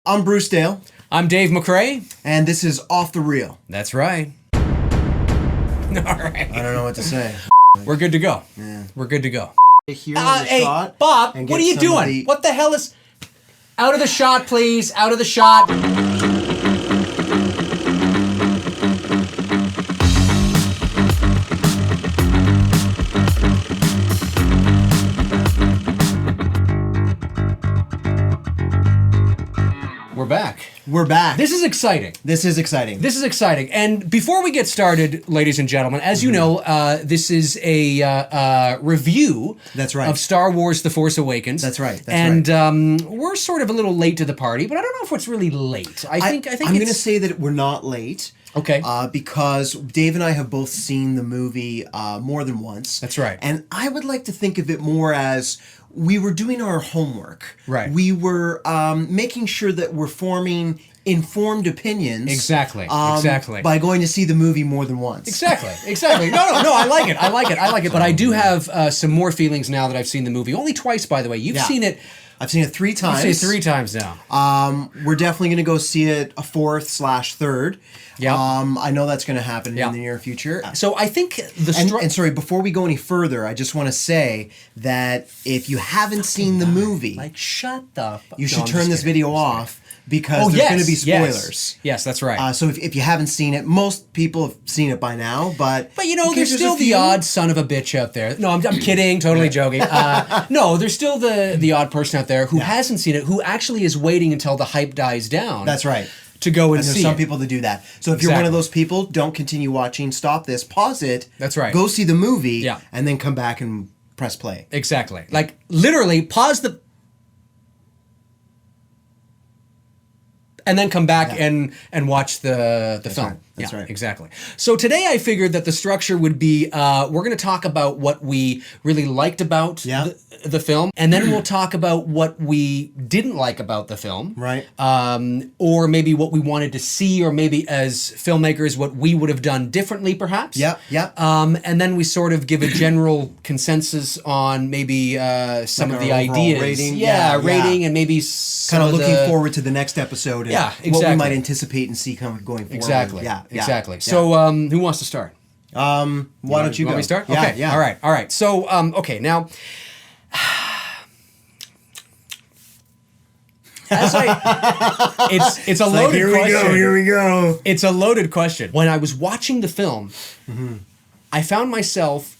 I'm Bruce Dale. I'm Dave McRae. And this is Off the Reel. That's right. All right. I don't know what to say. We're good to go. Yeah. We're good to go. Here on the Hey, shot Bob, and what get are you some doing? of the- What the hell is... Out of the shot, please. Out of the shot. We're back. We're back. This is exciting. This is exciting. This is exciting. And before we get started, ladies and gentlemen, as you know, this is a review That's right. of Star Wars The Force Awakens. That's right. That's and we're sort of a little late to the party, but I don't know if it's really late. I think I'm going to say that we're not late. Okay. Because Dave and I have both seen the movie more than once. That's right. And I would like to think of it more as we were doing our homework. Right. We were making sure that we're forming informed opinions. Exactly. Exactly. By going to see the movie more than once. Exactly. No, I like it. I like it. But I do have some more feelings now that I've seen the movie. Only twice, by the way. You've seen it. I've seen it 3 times. I've seen it 3 times now. We're definitely going to go see it a 4th/3rd. Yeah. I know that's going to happen in the near future. So I think and sorry, before we go any further, I just want to say that if you haven't seen the movie, like, shut the fuck. you should turn this video off because there's going to be spoilers. Yes, that's right. So if you haven't seen it, most people have seen it by now, but you know, there's still the odd son of a bitch out there. No, I'm kidding, totally joking. No, there's still the odd person out there who hasn't seen it, who actually is waiting until the hype dies down. That's right. To go and see there's some people that do that. So if you're one of those people, don't continue watching. Stop this. Pause it. That's right. Go see the movie. Yeah. And then come back and press play. Exactly. Like, literally, pause the... And then come back and watch the film. Right. That's right. Exactly. So today I figured that the structure would be, we're going to talk about what we really liked about the film, and then we'll talk about what we didn't like about the film. Right. Or maybe what we wanted to see, or maybe as filmmakers, what we would have done differently, perhaps. Yep. And then we sort of give a general consensus on maybe some of the ideas. Rating. Rating, and maybe kind of looking forward to the next episode. And what we might anticipate and see going forward. Exactly. Exactly. So who wants to start? Why don't you go? Want me to start? Yeah, okay. Yeah. All right. So, okay, now... it's a loaded question. Here we go. It's a loaded question. When I was watching the film, I found myself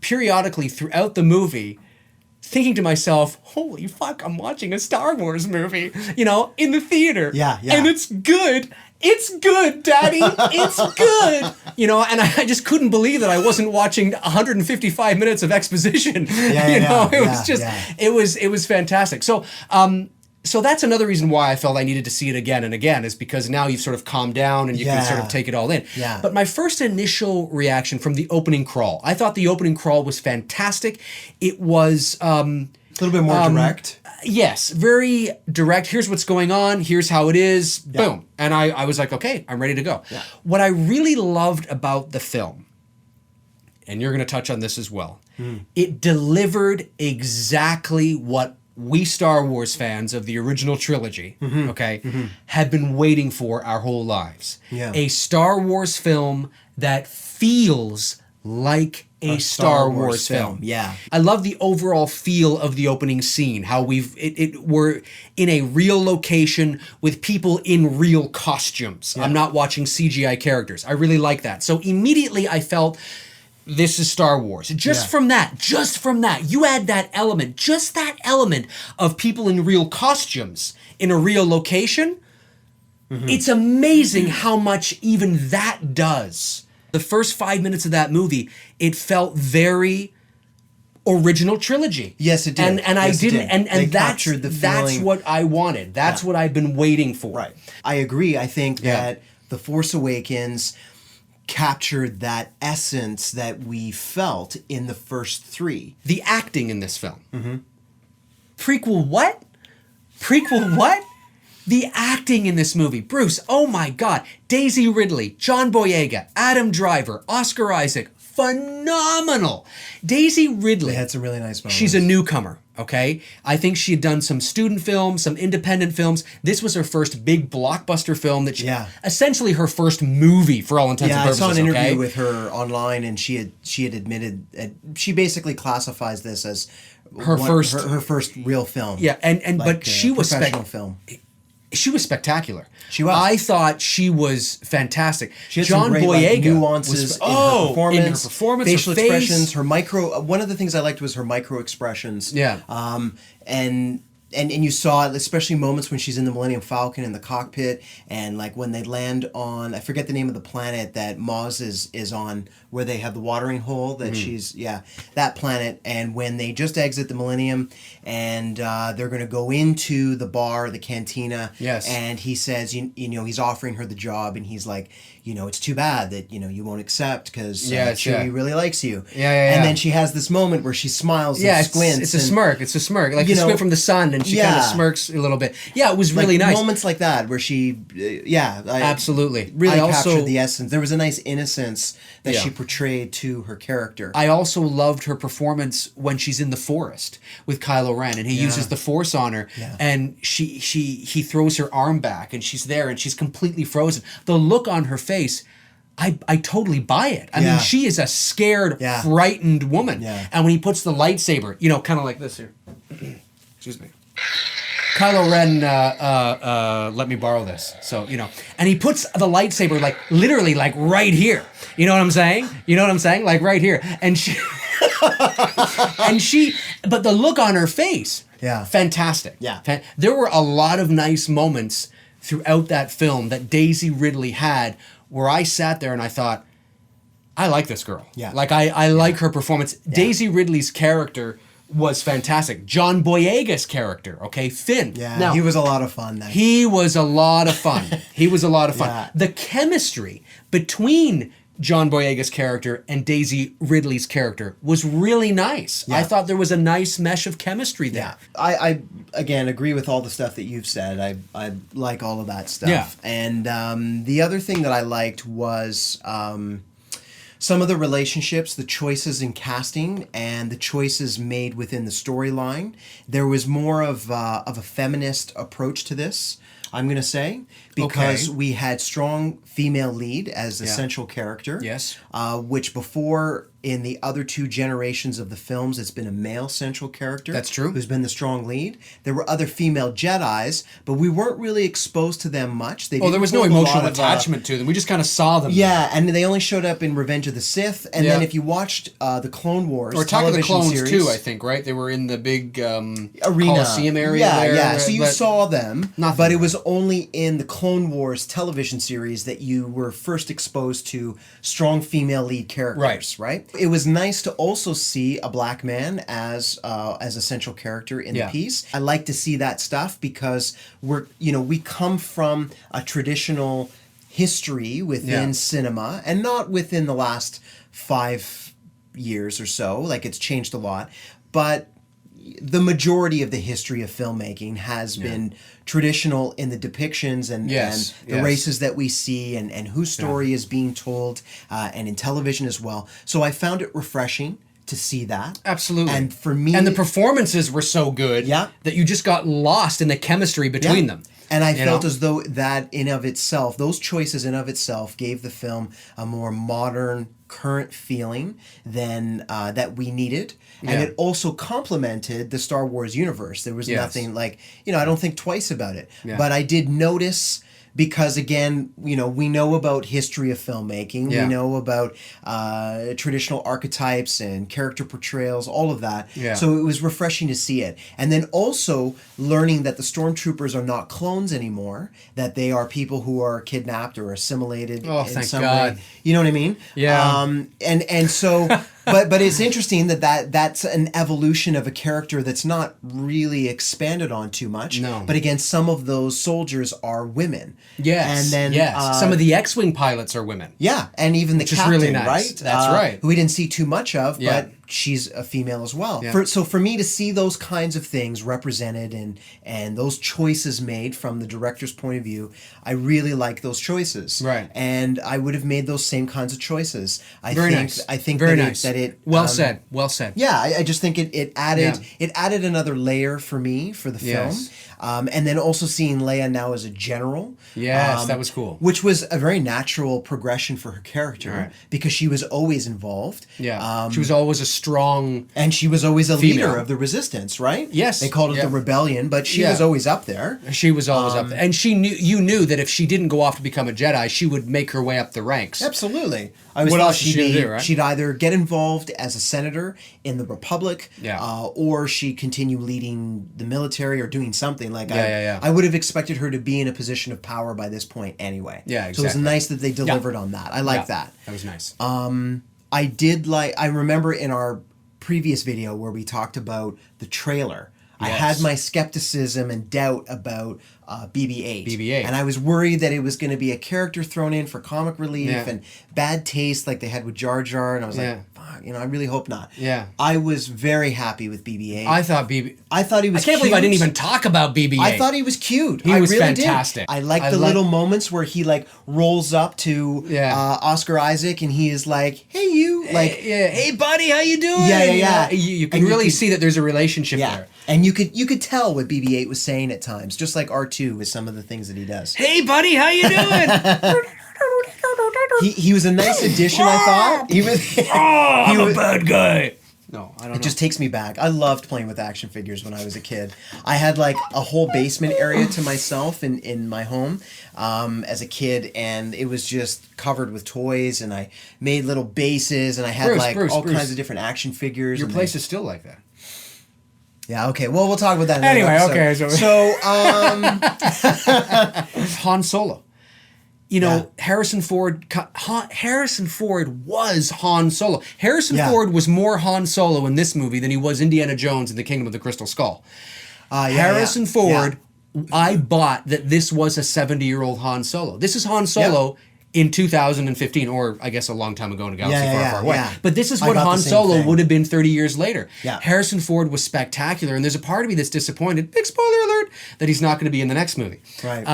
periodically throughout the movie thinking to myself, holy fuck, I'm watching a Star Wars movie, in the theater. Yeah. And it's good. It's good, Daddy. It's good. And I just couldn't believe that I wasn't watching 155 minutes of exposition. It was fantastic. So, so that's another reason why I felt I needed to see it again and again, is because now you've sort of calmed down and you can sort of take it all in. Yeah. But my first initial reaction from the opening crawl, I thought the opening crawl was fantastic. It was... a little bit more direct. Yes, very direct. Here's what's going on. Here's how it is. Boom. And I was like, okay, I'm ready to go. Yeah. What I really loved about the film, and you're going to touch on this as well, it delivered exactly what we Star Wars fans of the original trilogy, had been waiting for our whole lives. Yeah. A Star Wars film that feels like a Star Wars film. Yeah. I love the overall feel of the opening scene, how we're in a real location with people in real costumes. I'm not watching CGI characters. I really like that. So immediately I felt this is Star Wars. Just from that, you add that element, just that element of people in real costumes in a real location. It's amazing how much even that does. The first 5 minutes of that movie, it felt very original trilogy. Yes, it did. And I didn't, and that's the that's feeling. what I wanted. That's what I've been waiting for. Right. I agree. I think that The Force Awakens captured that essence that we felt in the first 3. The acting in this film. Prequel what? Prequel what? The acting in this movie, Bruce, oh my God. Daisy Ridley, John Boyega, Adam Driver, Oscar Isaac, phenomenal. Daisy Ridley. They had some really nice moments. She's a newcomer, Okay, I think she had done some student films, some independent films. This was her first big blockbuster film that she, essentially her first movie for all intents and purposes. I saw an interview with her online, and she had admitted she basically classifies this as her first real film. Yeah, and like, but she was professional film. She was spectacular. She was. I thought she was fantastic. She had some great nuances in her performance, facial her expressions, her micro. One of the things I liked was her micro expressions. Yeah. And you saw it, especially moments when she's in the Millennium Falcon in the cockpit, and like when they land on, I forget the name of the planet that Maz is on, where they have the watering hole that that planet, and when they just exit the Millennium, and they're going to go into the bar, the cantina, and he says, you know, he's offering her the job, and he's like, you know, it's too bad that, you know, you won't accept because Chewie really likes you. And then she has this moment where she smiles and squints. It's a smirk. It's a smirk. Like you squint from the sun and she kind of smirks a little bit. Yeah, it was really nice. Moments like that where she, absolutely. Really captured the essence. There was a nice innocence that she portrayed to her character. I also loved her performance when she's in the forest with Kylo Ren and he uses the Force on her and he throws her arm back and she's there and she's completely frozen. The look on her face, I totally buy it. I mean, she is a scared, frightened woman. And when he puts the lightsaber, you know, kind of like this here. Excuse me. Kylo Ren let me borrow this. So, you know, and he puts the lightsaber like literally like right here. You know what I'm saying? Like right here. And she but the look on her face, fantastic. Yeah. There were a lot of nice moments throughout that film that Daisy Ridley had where I sat there and I thought, I like this girl. Yeah. Like I like her performance. Yeah. Daisy Ridley's character was fantastic. John Boyega's character, Finn. Yeah, now, he was a lot of fun. He was a lot of fun. Yeah. The chemistry between John Boyega's character and Daisy Ridley's character was really nice. Yeah. I thought there was a nice mesh of chemistry there. Yeah. I again agree with all the stuff that you've said. I like all of that stuff. Yeah. And the other thing that I liked was some of the relationships, the choices in casting, and the choices made within the storyline. There was more of a feminist approach to this, I'm going to say, because we had strong female lead as the central character. Yes. Which before, in the other two generations of the films, it's been a male central character. That's true. Who's been the strong lead. There were other female Jedis, but we weren't really exposed to them much. There was no emotional attachment to them. We just kind of saw them. Yeah, and they only showed up in Revenge of the Sith. And then if you watched the Clone Wars or Attack of the Clones series, too, I think, right? They were in the big arena, Coliseum area there. Yeah, so you saw them, but it was only in the Clone Wars television series that you were first exposed to strong female lead characters, right? It was nice to also see a black man as a central character in the piece. I like to see that stuff because we come from a traditional history within cinema and not within the last 5 years or so. Like, it's changed a lot, but the majority of the history of filmmaking has been traditional in the depictions and the races that we see and whose story is being told and in television as well. So I found it refreshing to see that. Absolutely. And for me... And the performances were so good that you just got lost in the chemistry between them. And I felt as though that in of itself, those choices in of itself gave the film a more modern, current feeling than that we needed. And it also complemented the Star Wars universe. There was nothing like, I don't think twice about it. Yeah. But I did notice, because again, we know about history of filmmaking. Yeah. We know about traditional archetypes and character portrayals, all of that. Yeah. So it was refreshing to see it. And then also learning that the stormtroopers are not clones anymore, that they are people who are kidnapped or assimilated in some way. You know what I mean? Yeah. And so... But it's interesting that's an evolution of a character that's not really expanded on too much. No. But again, some of those soldiers are women. Yes. And then some of the X-Wing pilots are women. Yeah, and even the captain, really nice. right? That's right. Who we didn't see too much of, but she's a female as well. Yeah. So for me to see those kinds of things represented and those choices made from the director's point of view, I really like those choices. Right. And I would have made those same kinds of choices. Very nice. I think Very that nice. it well said. Well said. Yeah, I just think it added another layer for me for the film. Yes. And then also seeing Leia now as a general. Yes, that was cool. Which was a very natural progression for her character, Right. because she was always involved. Yeah. She was always a strong... And she was always a female. leader of the resistance, right? Yes. They called it the rebellion, but she was always up there. She was always up there. And you knew that if she didn't go off to become a Jedi, she would make her way up the ranks. Absolutely. I always What thought else is she gonna do, right? she'd either get involved as a senator in the Republic, Yeah. or she'd continue leading the military or doing something. Like Yeah. I would have expected her to be in a position of power by this point anyway. Yeah, So it exactly. was nice that they delivered on that. I like that. That was nice. I remember in our previous video where we talked about the trailer, I Yes. had my skepticism and doubt about BB-8. BB-8. And I was worried that it was going to be a character thrown in for comic relief Yeah. and bad taste like they had with Jar Jar. And I was Yeah. like, fuck, I really hope not. Yeah. I was very happy with BB-8. I thought I thought he was I can't believe I didn't cute. even talk about BB-8. I thought he was cute. He I was really fantastic. Did. I like the little moments where he like rolls up to Oscar Isaac and he is like, "Hey, you!" Like, hey buddy, how you doing? Yeah. You can really see that there's a relationship there. And you could tell what BB-8 was saying at times, just like R2 with some of the things that he does. Hey buddy, how you doing? He was a nice addition, I thought. He was. I'm a bad guy. No, I don't know. It just takes me back. I loved playing with action figures when I was a kid. I had like a whole basement area to myself in my home as a kid, and it was just covered with toys, and I made little bases, and I had Bruce, all kinds of different action figures. Your and place is still like that. Yeah, okay. Well, we'll talk about that in another Anyway, episode. okay. So, Han Solo. You know, Harrison Ford was Han Solo. Harrison Ford was more Han Solo in this movie than he was Indiana Jones in The Kingdom of the Crystal Skull. Harrison Ford, I bought that this was a 70-year-old Han Solo. This is Han Solo in 2015, or I guess a long time ago in a galaxy far away. Yeah. But this is what Han Solo would have been 30 years later. Yeah. Harrison Ford was spectacular, and there's a part of me that's disappointed, big spoiler alert, that he's not going to be in the next movie. Right.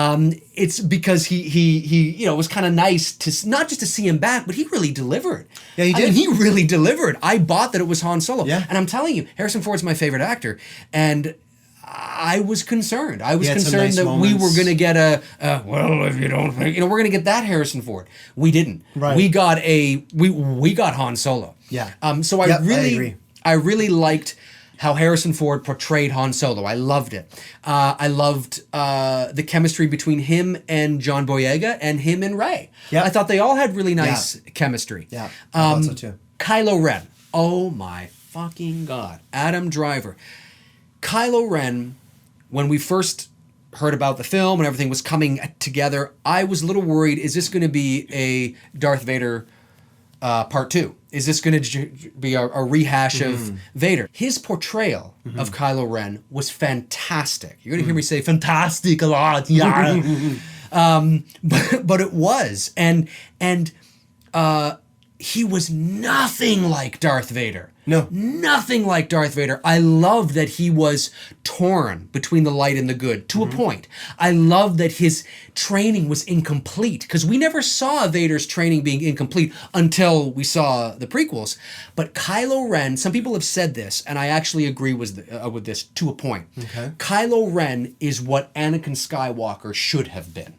It's because he was kind of nice to not just to see him back, but he really delivered. Yeah, he did. I mean, he really delivered. I bought that it was Han Solo. Yeah. And I'm telling you, Harrison Ford's my favorite actor, and I was concerned. I was concerned that we were going to get well, if you don't think, we're going to get that Harrison Ford. We didn't. Right. We got we got Han Solo. Yeah. So I really liked how Harrison Ford portrayed Han Solo. I loved it. I loved the chemistry between him and John Boyega and him and Rey. Yeah. I thought they all had really nice chemistry. Yeah, I thought so too. Kylo Ren. Oh my fucking God. Adam Driver. Kylo Ren, when we first heard about the film and everything was coming together, I was a little worried, is this going to be a Darth Vader part 2? Is this going to be a rehash of Vader? His portrayal of Kylo Ren was fantastic. You're going to hear me say fantastic a lot. Yeah. But it was. And he was nothing like Darth Vader. No. Nothing like Darth Vader. I love that he was torn between the light and the good, to a point. I love that his training was incomplete, because we never saw Vader's training being incomplete until we saw the prequels. But Kylo Ren, some people have said this, and I actually agree with this to a point. Okay. Kylo Ren is what Anakin Skywalker should have been.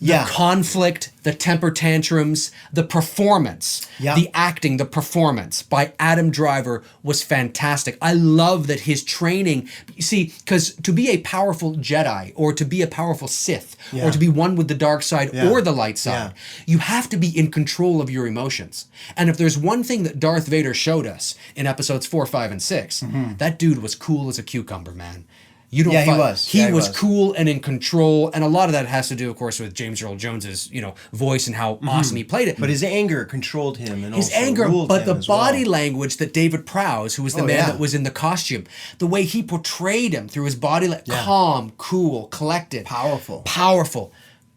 The conflict, the temper tantrums, the performance, the acting, the performance by Adam Driver was fantastic. I love that his training, you see, because to be a powerful Jedi or to be a powerful Sith or to be one with the dark side or the light side, you have to be in control of your emotions. And if there's one thing that Darth Vader showed us in episodes 4, 5, and 6, that dude was cool as a cucumber, man. You don't he was. He was cool and in control, and a lot of that has to do, of course, with James Earl Jones's, voice and how awesome he played it. But his anger controlled him, and his also anger, ruled but him the as body well. language that David Prowse, who was the man that was in the costume, the way he portrayed him through his body, calm, cool, collected, powerful.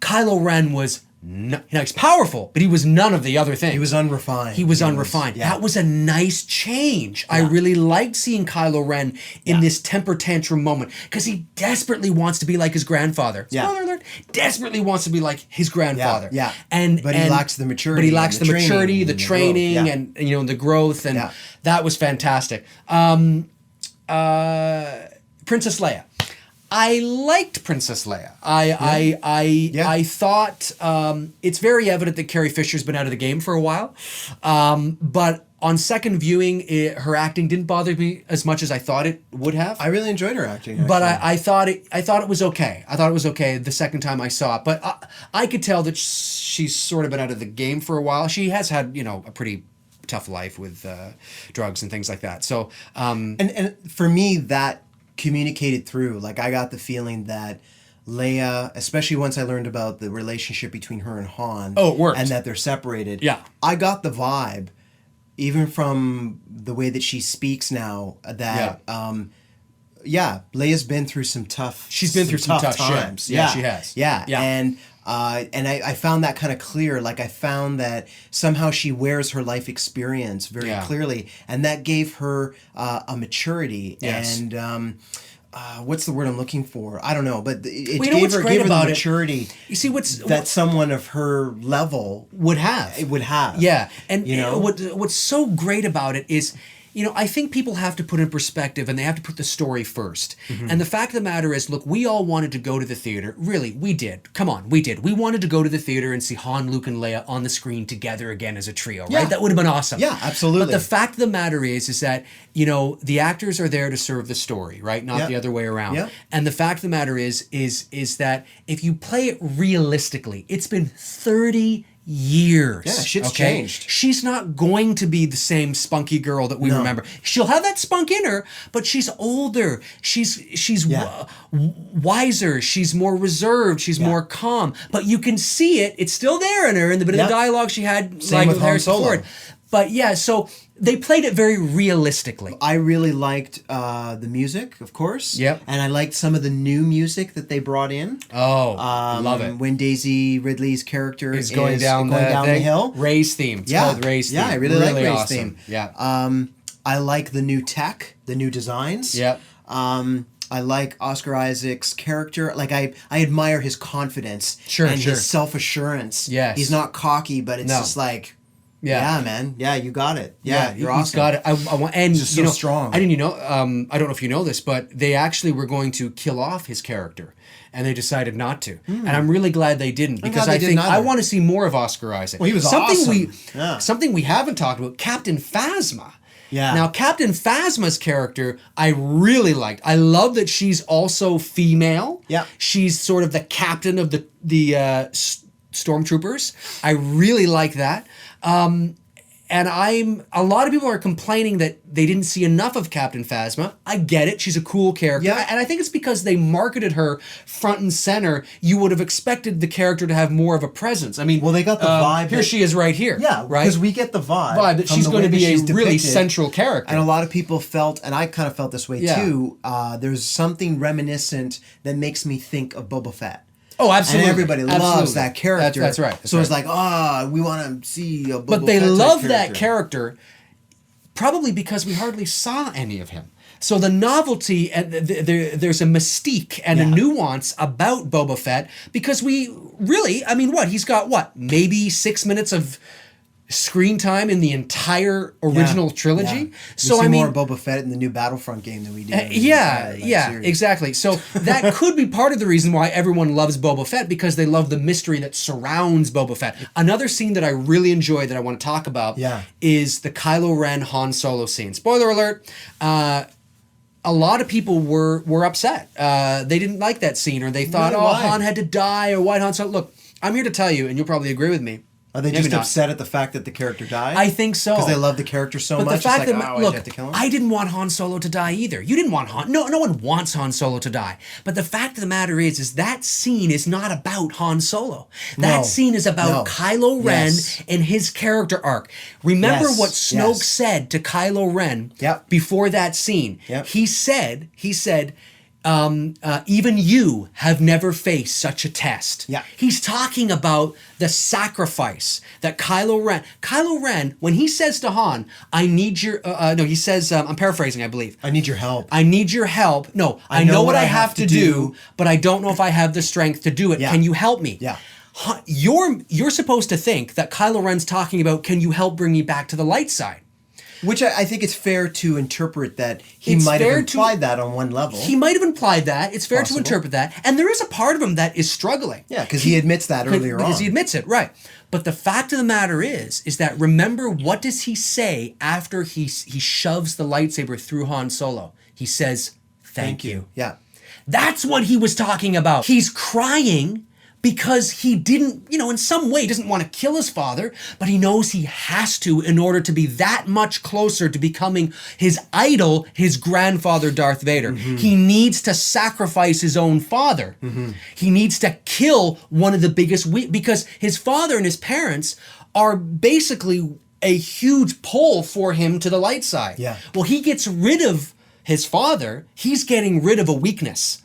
Kylo Ren was he's powerful, but he was none of the other things. He was unrefined. He was unrefined. That was a nice change. I really liked seeing Kylo Ren in this temper tantrum moment because he desperately wants to be like his grandfather. Spoiler alert! Desperately wants to be like his grandfather. But he lacks the maturity. But he lacks the maturity, the training, and the growth, and that was fantastic. Princess Leia. I liked Princess Leia. I thought it's very evident that Carrie Fisher's been out of the game for a while, but on second viewing, her acting didn't bother me as much as I thought it would have. I really enjoyed her acting, actually. But I thought it was okay. I thought it was okay the second time I saw it. But I could tell that she's sort of been out of the game for a while. She has had a pretty tough life with drugs and things like that. So and for me, that communicated through. Like, I got the feeling that Leia, especially once I learned about the relationship between her and Han. Oh, it worked. And that they're separated. Yeah. I got the vibe, even from the way that she speaks now, that Leia's been through some tough. She's been through some tough times. Shit. Yeah, she has. Yeah. And I found that kind of clear. Like, I found that somehow she wears her life experience very clearly, and that gave her a maturity. Yes. And what's the word I'm looking for? I don't know, but it Well, gave her the it? maturity. You see, that someone of her level would have. It would have. Yeah, and what's so great about it is, I think people have to put in perspective, and they have to put the story first. Mm-hmm. And the fact of the matter is, look, we all wanted to go to the theater. Really, we did. Come on, we did. We wanted to go to the theater and see Han, Luke, and Leia on the screen together again as a trio, right? Yeah. That would have been awesome. Yeah, absolutely. But the fact of the matter is that, the actors are there to serve the story, right? Not the other way around. Yeah. And the fact of the matter is that if you play it realistically, it's been 30 years. Yeah, shit's changed. She's not going to be the same spunky girl that we remember. She'll have that spunk in her, but she's older. She's wiser. She's more reserved. She's more calm. But you can see it. It's still there in her in the bit of the dialogue she had. Same with Han Solo. Ford. But so they played it very realistically. I really liked the music, of course. Yep. And I liked some of the new music that they brought in. Oh, love it. When Daisy Ridley's character is going down the hill. Ray's theme. It's called Ray's theme. Yeah, I really like Ray's awesome. theme. Yeah. I like the new tech, the new designs. Yep. I like Oscar Isaac's character. Like, I admire his confidence and his self-assurance. Yes. He's not cocky, but it's just like... Yeah, man. Yeah, you got it. Yeah, you're awesome. He's got it. I want, and he's just so strong. I didn't, I don't know if you know this, but they actually were going to kill off his character, and they decided not to. And I'm really glad they didn't, because I think I want to see more of Oscar Isaac. Well, he was awesome. Something we haven't talked about, Captain Phasma. Yeah. Now, Captain Phasma's character, I really liked. I love that she's also female. Yeah. She's sort of the captain of the stormtroopers. I really like that. And a lot of people are complaining that they didn't see enough of Captain Phasma. I get it. She's a cool character. Yeah. And I think it's because they marketed her front and center. You would have expected the character to have more of a presence. I mean, well, they got the vibe. Here she is right here. Yeah, right? because we get the vibe that she's going to be a really central character. And a lot of people felt, and I kind of felt this way too, there's something reminiscent that makes me think of Boba Fett. Oh, absolutely. And everybody loves that character. That's right. So it's like, we want to see a Boba But they Fett love type that character probably because we hardly saw any of him. So the novelty, and there's a mystique and a nuance about Boba Fett, because we really, he's got maybe 6 minutes of screen time in the entire original trilogy. Yeah. So see more Boba Fett in the new Battlefront game than we did. Exactly. So that could be part of the reason why everyone loves Boba Fett, because they love the mystery that surrounds Boba Fett. Another scene that I really enjoyed that I want to talk about is the Kylo Ren Han Solo scene. Spoiler alert. A lot of people were upset. They didn't like that scene, or they thought, Han had to die, or why Han Solo. Look, I'm here to tell you, and you'll probably agree with me. Are they just upset at the fact that the character died? I think so. Because they love the character so much. The fact it's like, that, I have to kill him? I didn't want Han Solo to die either. You didn't want Han. No one wants Han Solo to die. But the fact of the matter is that scene is not about Han Solo. That scene is about Kylo Ren and his character arc. Remember what Snoke said to Kylo Ren before that scene. Yep. He said, even you have never faced such a test. Yeah. He's talking about the sacrifice that Kylo Ren, when he says to Han, I need your, no, he says, I'm paraphrasing, I believe. I need your help. I need your help. No, I know what I have to do, but I don't know if I have the strength to do it. Yeah. Can you help me? Yeah. You're supposed to think that Kylo Ren's talking about, can you help bring me back to the light side? Which I think it's fair to interpret that he might have implied that on one level. He might have implied that. It's fair to interpret that. And there is a part of him that is struggling. Yeah, because he admits that earlier on. Because he admits it, right. But the fact of the matter is that remember, what does he say after he shoves the lightsaber through Han Solo? He says, thank you. Yeah. That's what he was talking about. He's crying because he didn't, in some way doesn't want to kill his father, but he knows he has to in order to be that much closer to becoming his idol, his grandfather, Darth Vader. Mm-hmm. He needs to sacrifice his own father. Mm-hmm. He needs to kill one of the biggest, because his father and his parents are basically a huge pull for him to the light side. Yeah. Well, he gets rid of his father, he's getting rid of a weakness.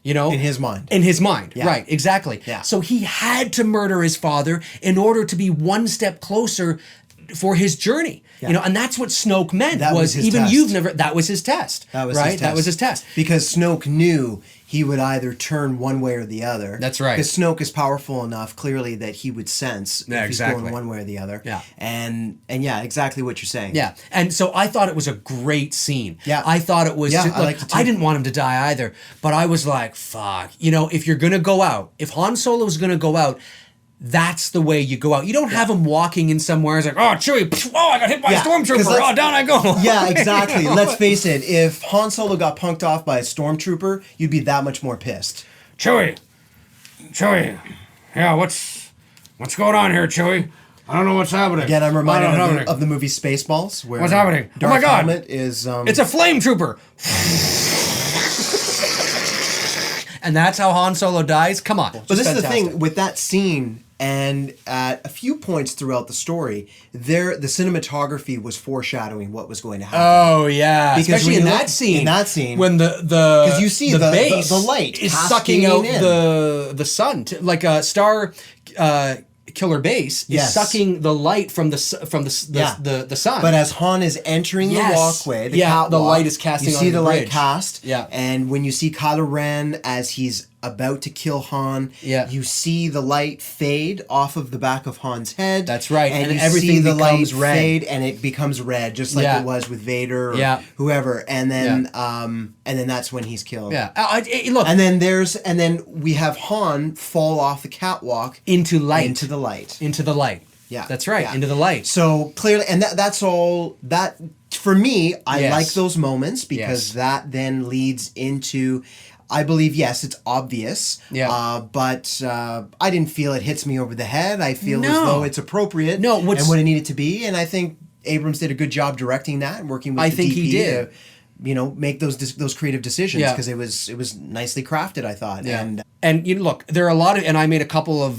In his mind. In his mind, yeah. Right, exactly. Yeah. So he had to murder his father in order to be one step closer for his journey. Yeah. And that's what Snoke meant. That was his even test. That was his test. That was right? His test. That was his test. Because Snoke knew he would either turn one way or the other. That's right. Because Snoke is powerful enough, clearly, that he would sense if he's going one way or the other. Yeah. And yeah, exactly what you're saying. Yeah. And so I thought it was a great scene. Yeah. I thought it was... Yeah, I liked it too. I didn't want him to die either, but I was like, fuck. If you're going to go out, if Han Solo's going to go out, that's the way you go out. You don't have him walking in somewhere. It's like, oh, Chewie, I got hit by a stormtrooper. Oh, down I go. Yeah, exactly. Let's face it. If Han Solo got punked off by a stormtrooper, you'd be that much more pissed. Chewie. Yeah, what's going on here, Chewie? I don't know what's happening. Again, I'm reminded of the movie Spaceballs. Where what's happening? Darth oh my God. Helmet is... It's a flame trooper. And that's how Han Solo dies? Come on. But this is the thing, with that scene... And at a few points throughout the story, the cinematography was foreshadowing what was going to happen. Oh yeah, because especially in that scene. In that scene, when because you see the base the light is sucking out the sun, like a star killer base is sucking the light from the sun. But as Han is entering the walkway, the catwalk, the light is casting. You see on the light bridge. cast. Yeah, and when you see Kylo Ren as he's about to kill Han, you see the light fade off of the back of Han's head. That's right, and you everything see the light red. fade, and it becomes red, just like it was with Vader or whoever. And then, that's when he's killed. Yeah, look, and then we have Han fall off the catwalk into the light. Yeah, that's right, into the light. So clearly, and that's all that for me. I like those moments because that then leads into. I believe, yes, it's obvious, but I didn't feel it hits me over the head. I feel as though it's appropriate and what it needed to be, and I think Abrams did a good job directing that and working with the DP he did. to, make those creative decisions because it was nicely crafted, I thought. Yeah. And look, there are a lot of, and I made a couple of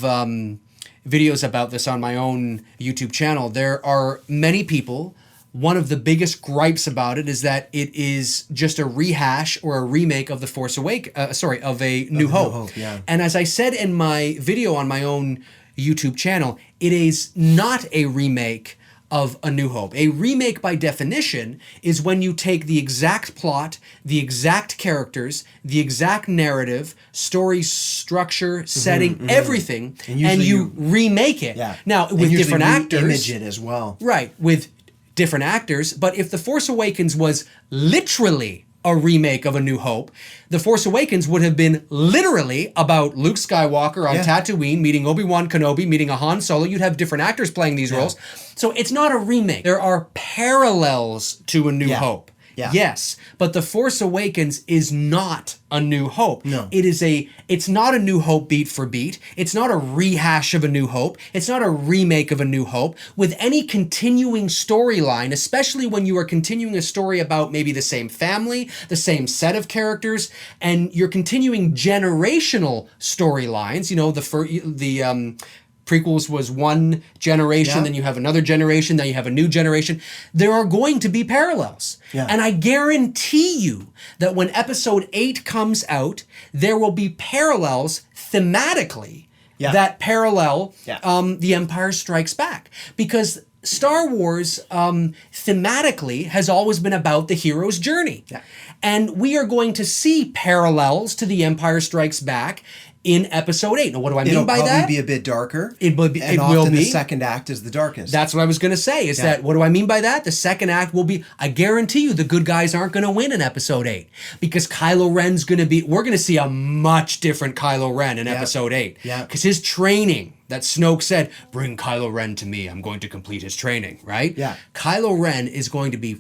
videos about this on my own YouTube channel. There are many people. One of the biggest gripes about it is that it is just a rehash or a remake of The Force Awakens, of A New Hope. And as I said in my video on my own YouTube channel, it is not a remake of A New Hope. A remake, by definition, is when you take the exact plot, the exact characters, the exact narrative, story structure, setting, everything, and you remake it. Yeah. Now, with different actors. Image it as well. Right, with different actors, but if The Force Awakens was literally a remake of A New Hope, The Force Awakens would have been literally about Luke Skywalker on Tatooine meeting Obi-Wan Kenobi, meeting a Han Solo. You'd have different actors playing these roles. So it's not a remake. There are parallels to A New Hope. Yeah. Yes, but The Force Awakens is not A New Hope. No. It's not A New Hope beat for beat. It's not a rehash of A New Hope. It's not a remake of A New Hope. With any continuing storyline, especially when you are continuing a story about maybe the same family, the same set of characters, and you're continuing generational storylines, Prequels was one generation, Yeah. then you have another generation, then you have a new generation. There are going to be parallels. Yeah. And I guarantee you that when episode 8 comes out, there will be parallels thematically that parallel The Empire Strikes Back. Because Star Wars thematically has always been about the hero's journey. Yeah. And we are going to see parallels to The Empire Strikes Back in episode 8. Now, what do I mean by that? It'll probably be a bit darker. It will be. And It often will be. the second act is the darkest. That's what I was going to say, is that, what do I mean by that? The second act will be, I guarantee you the good guys aren't going to win in episode 8. Because Kylo Ren's going to be, we're going to see a much different Kylo Ren in episode 8. Yeah. Because his training, that Snoke said, bring Kylo Ren to me, I'm going to complete his training, right? Yeah. Kylo Ren is going to be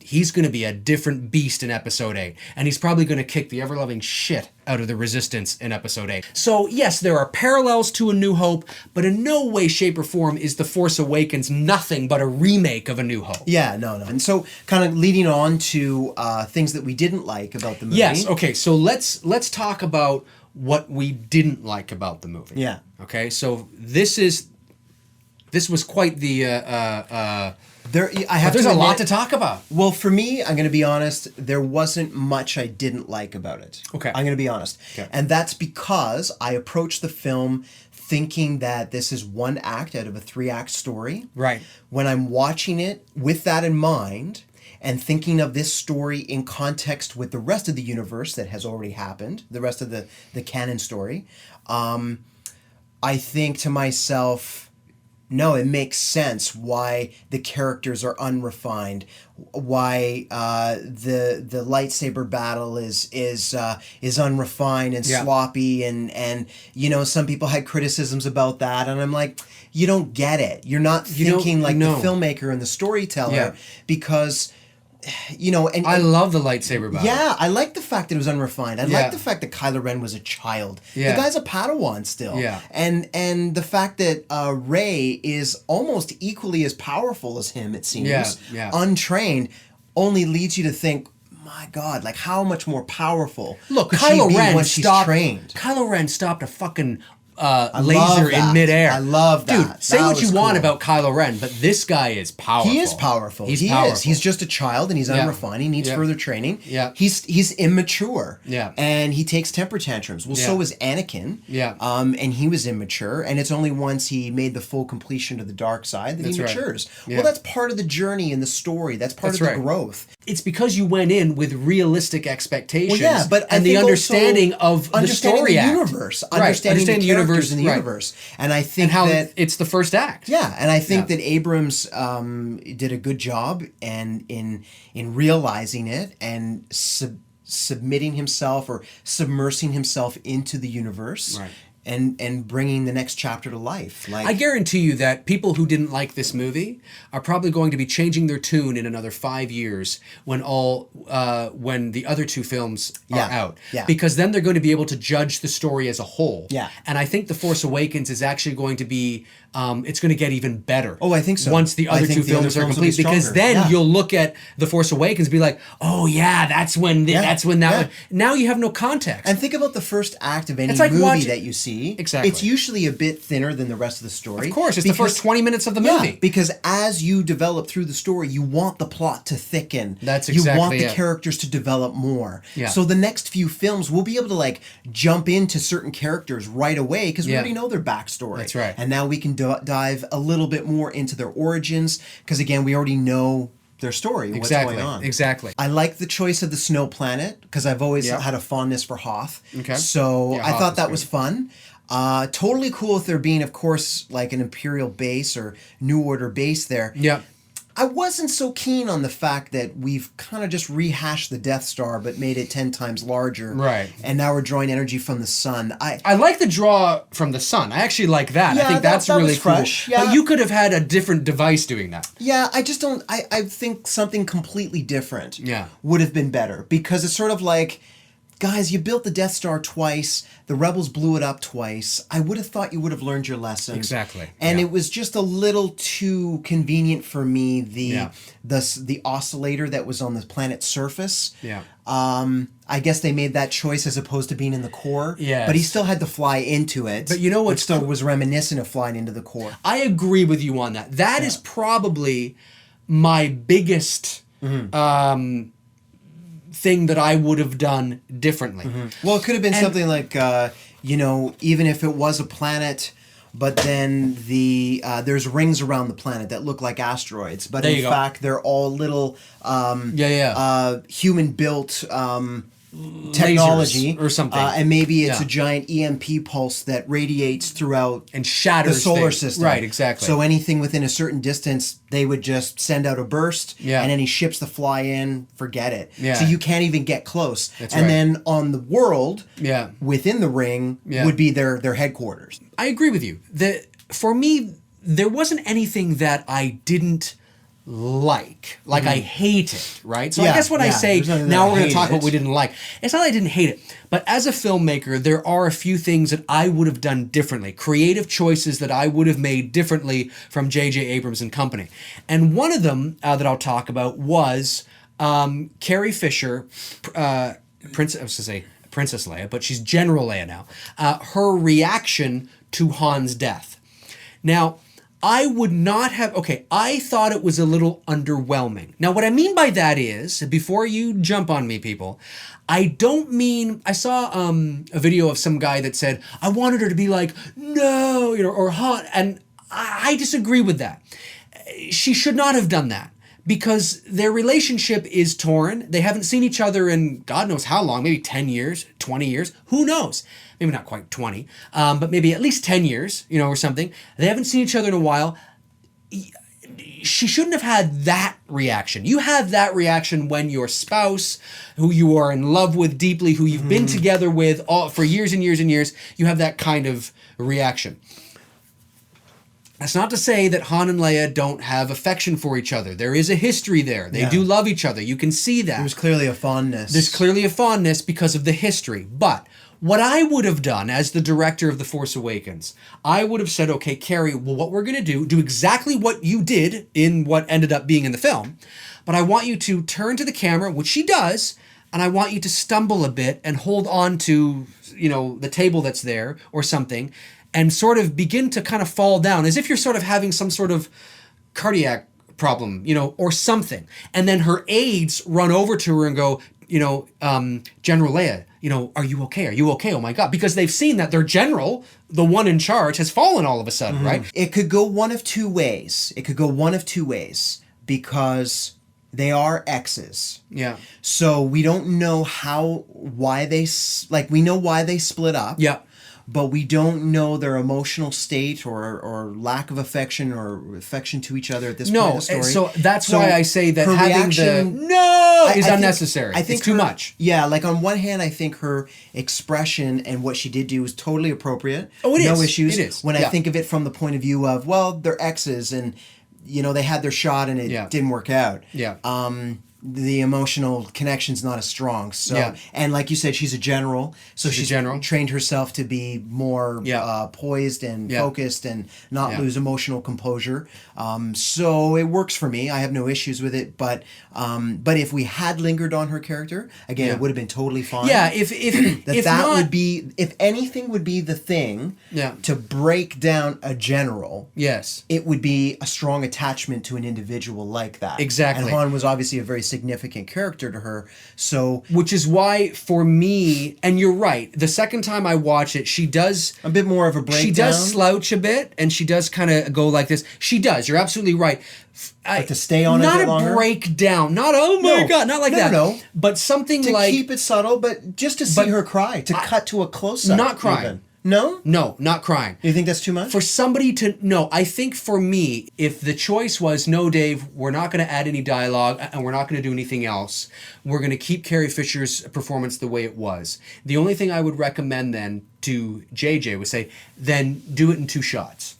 he's going to be a different beast in episode 8. And he's probably going to kick the ever-loving shit out of the Resistance in episode 8. So, yes, there are parallels to A New Hope, but in no way, shape, or form is The Force Awakens nothing but a remake of A New Hope. Yeah, no. And so, kind of leading on to things that we didn't like about the movie. Yes, okay, so let's talk about what we didn't like about the movie. Yeah. Okay, so this was quite the... there's a lot to talk about. Well, for me, I'm going to be honest, there wasn't much I didn't like about it. Okay. I'm going to be honest. Okay. And that's because I approached the film thinking that this is one act out of a 3-act story. Right. When I'm watching it with that in mind and thinking of this story in context with the rest of the universe that has already happened, the rest of the canon story, I think to myself, no, it makes sense why the characters are unrefined, why the lightsaber battle is unrefined and sloppy, and some people had criticisms about that, and I'm like, you don't get it. You're not thinking like the filmmaker and the storyteller, because and I love the lightsaber battle. Yeah, I like the fact that it was unrefined. I like the fact that Kylo Ren was a child. Yeah. The guy's a Padawan still. Yeah. And the fact that Rey is almost equally as powerful as him, it seems, untrained, only leads you to think, my God, like how much more powerful Look, could Kylo she be Ren once she's trained? Kylo Ren stopped a fucking love laser in that. midair. I love that. Dude, say That what you was want cool. about Kylo Ren, but this guy is powerful. He is powerful. He's He powerful. is. He's just a child, and he's unrefined. He needs further training. Yeah. He's immature. Yeah. And he takes temper tantrums. Well, so is Anakin. Yeah. And he was immature, and it's only once he made the full completion to the dark side that he That's right. matures. Yeah. Well, that's part of the journey in the story. That's part That's of right. the growth. It's because you went in with realistic expectations. Well, yeah, but I and the think also understanding of the understanding story the act. universe, Right. understanding the characters in the right. universe, and I think And how that it's the first act. yeah, and I think that Abrams did a good job and in realizing it and submitting himself or submersing himself into the universe. Right. And bringing the next chapter to life. Like I guarantee you that people who didn't like this movie are probably going to be changing their tune in another 5 years when when the other two films are out. Yeah. Because then they're going to be able to judge the story as a whole. Yeah. And I think The Force Awakens is actually going to be it's going to get even better. Oh, I think so. Once the I other think two the other films are films will be complete, because stronger. then Yeah. you'll look at The Force Awakens and be like, oh yeah, that's when that Yeah. was. Now you have no context. And think about the first act of any It's like movie that you see. Exactly. It's usually a bit thinner than the rest of the story. Of course, it's the first 20 minutes of the Yeah, movie. because as you develop through the story, you want the plot to thicken. That's You want exactly the it. characters to develop more. Yeah. So the next few films, we'll be able to like jump into certain characters right away because we Yeah. already know their backstory. That's right. And now we can dive a little bit more into their origins because again, we already know their story, Exactly. what's going on. Exactly. I like the choice of the snow planet because I've always Yeah. had a fondness for Hoth. Okay. So Yeah, I Hoth thought is that good. was fun. Totally cool if there being, of course, like an Imperial base or New Order base there. Yeah. I wasn't so keen on the fact that we've kind of just rehashed the Death Star but made it 10 times larger. Right. And now we're drawing energy from the sun. I like the draw from the sun. I actually like that. Yeah, I think that's that really was cool. fresh. Yeah. But you could have had a different device doing that. Yeah, I just don't. I think something completely different Yeah. would have been better because it's sort of like guys, you built the Death Star twice. The Rebels blew it up twice. I would have thought you would have learned your lesson. Exactly. And Yeah. it was just a little too convenient for me. The oscillator that was on the planet's surface. Yeah. I guess they made that choice as opposed to being in the core. Yes. But he still had to fly into it. But you know what? Which still was reminiscent of flying into the core. I agree with you on that. That is probably my biggest thing that I would have done differently. Well, it could have been something like, even if it was a planet, but then there's rings around the planet that look like asteroids, but in fact they're all little human-built technology lasers or something, and maybe it's a giant EMP pulse that radiates throughout and shatters the solar things. system. Right, exactly. So anything within a certain distance, they would just send out a burst, and any ships that fly in, forget it. Yeah. So you can't even get close. That's and right. then on the world, Yeah. within the ring, would be their headquarters. I agree with you. For me, there wasn't anything that I didn't like I hate it, right? So I guess when I say now we're going to talk about what we didn't like, it's not that I didn't hate it, but as a filmmaker, there are a few things that I would have done differently, creative choices that I would have made differently from J.J. Abrams and company. And one of them that I'll talk about was Carrie Fisher, Princess Leia, but she's General Leia now, her reaction to Han's death. Now, I would not have... Okay, I thought it was a little underwhelming. Now, what I mean by that is, before you jump on me, people, I don't mean... I saw a video of some guy that said, I wanted her to be like, no, or Han, and I disagree with that. She should not have done that, because their relationship is torn. They haven't seen each other in God knows how long, maybe 10 years, 20 years, who knows? Maybe not quite 20, but maybe at least 10 years, or something. They haven't seen each other in a while. She shouldn't have had that reaction. You have that reaction when your spouse, who you are in love with deeply, who you've been together with for years and years and years, you have that kind of reaction. That's not to say that Han and Leia don't have affection for each other. There is a history there. They do love each other. You can see that. There's clearly a fondness. There's clearly a fondness because of the history. But what I would have done as the director of The Force Awakens, I would have said, okay, Carrie, well, what we're going to do exactly what you did in what ended up being in the film, but I want you to turn to the camera, which she does, and I want you to stumble a bit and hold on to, the table that's there or something, and sort of begin to kind of fall down as if you're sort of having some sort of cardiac problem, or something. And then her aides run over to her and go, General Leia, are you okay? Are you okay? Oh my God. Because they've seen that their general, the one in charge, has fallen all of a sudden, right? It could go one of two ways. Because they are exes. Yeah. So we don't know why they split up. Yeah. But we don't know their emotional state or lack of affection or affection to each other at this point in the story. So that's why I say that her having reaction, is unnecessary. I think it's too much. Yeah, like on one hand, I think her expression and what she did do was totally appropriate. Oh, it is. No issues. It is. When I think of it from the point of view of, well, they're exes and, they had their shot and it didn't work out. Yeah. The emotional connection's not as strong. So, and like you said, she's a general. So she's trained herself to be more poised and focused and not lose emotional composure. So it works for me. I have no issues with it. But if we had lingered on her character, again, it would have been totally fine. Yeah, if would be, if anything would be the thing to break down a general. Yes. It would be a strong attachment to an individual like that. Exactly. And Han was obviously a very significant character to her. So, which is why for me, and you're right, the second time I watch it, she does a bit more of a breakdown. She does slouch a bit, and she does kind of go like this. She does. You're absolutely right. But to stay on not a bit longer? Breakdown, not oh my God, not like that. No, but something to like keep it subtle, but just to see her cry, to cut to a close up. Not crying. Even. No? No, not crying. You think that's too much? For somebody to... No, I think for me, if the choice was, no, Dave, we're not going to add any dialogue and we're not going to do anything else, we're going to keep Carrie Fisher's performance the way it was. The only thing I would recommend then to JJ would say, then do it in 2 shots.